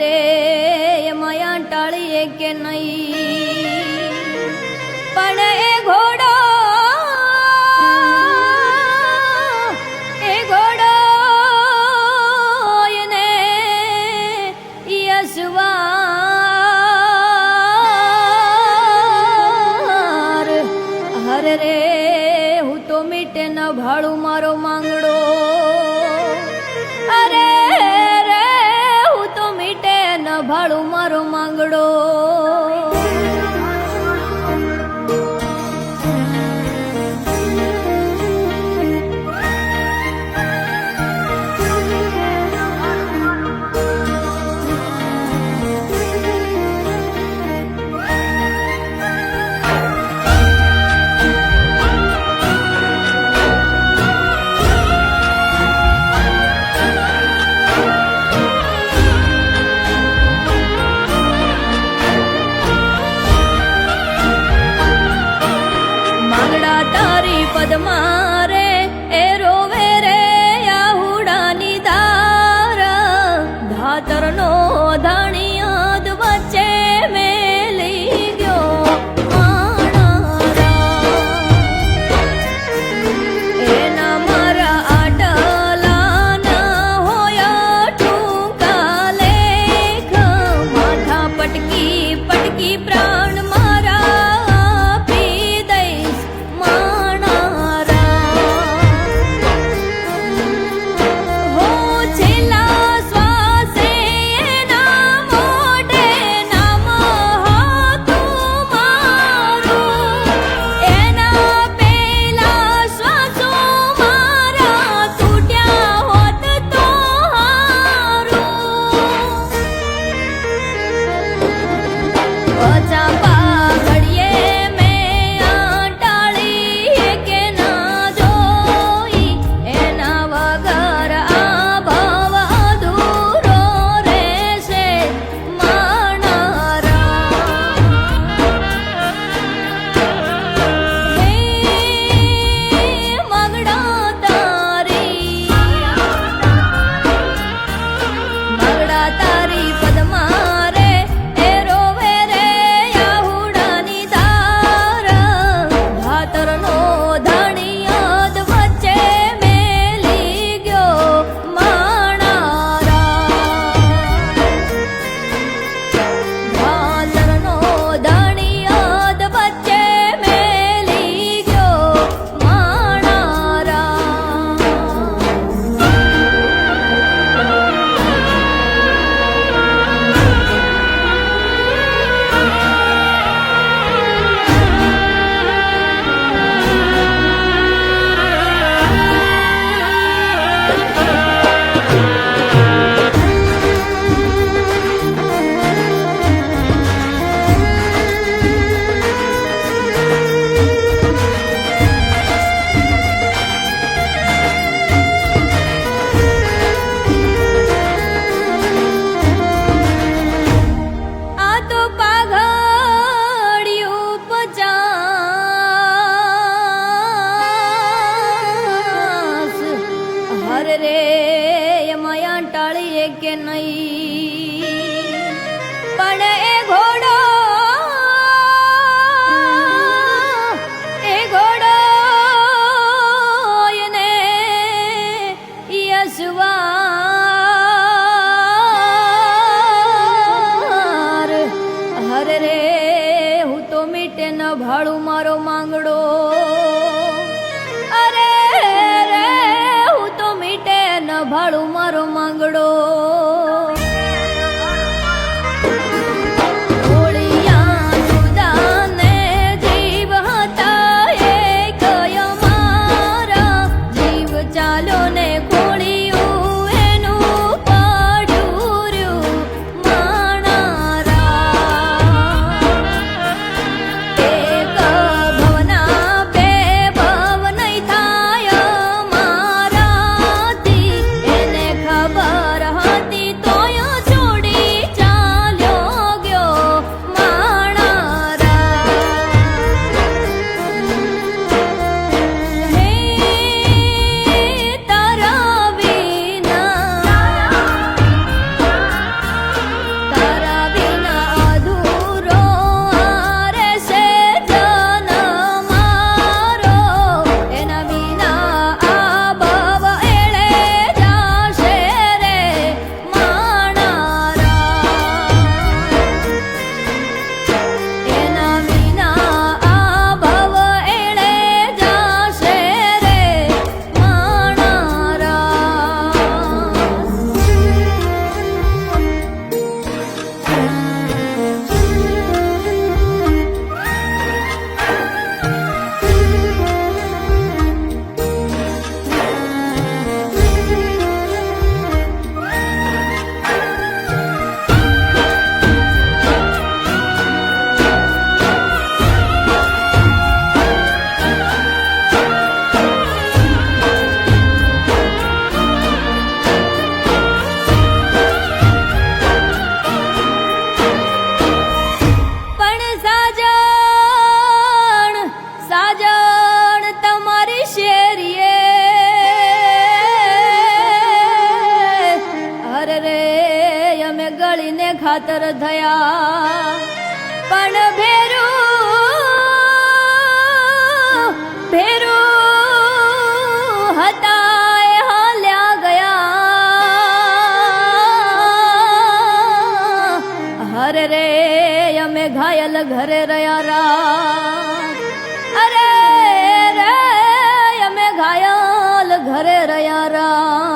રે માયા ટાળીએ કે નહીં, પણ એ ઘોડો એને યસવાર હરે રે હું તો મીટે ન ભાડું મારો માંગડો, અરે રે હું તો મીટે ન ભાડું મારો માંગડો. પદમારે એ રોવે રે આહુડાની ધાર, ધાતરનો ધાણિયાદ વચ્ચે મેલી ગયો એના મારા આટલા ના હોયા ટૂંકા લેખ, માથા પટકી પટકી પ્રાણ રે માયા ટાળીએ કે નહીં, પણ એ ઘોડો એને યસવાર હરે રે હું તો મીટે ન ભાડું મારો માંગડો, અરે રે હું તો મીટે ન ભાડું મારો માંગડો. કાતર થયા પણ ભેરું ભેરું હતા એ હાલ્યા ગયા હરે રે અમે ઘાયલ ઘરે રહ્યા રાત અરે રે અમે ઘાયલ ઘરે રહ્યા રાત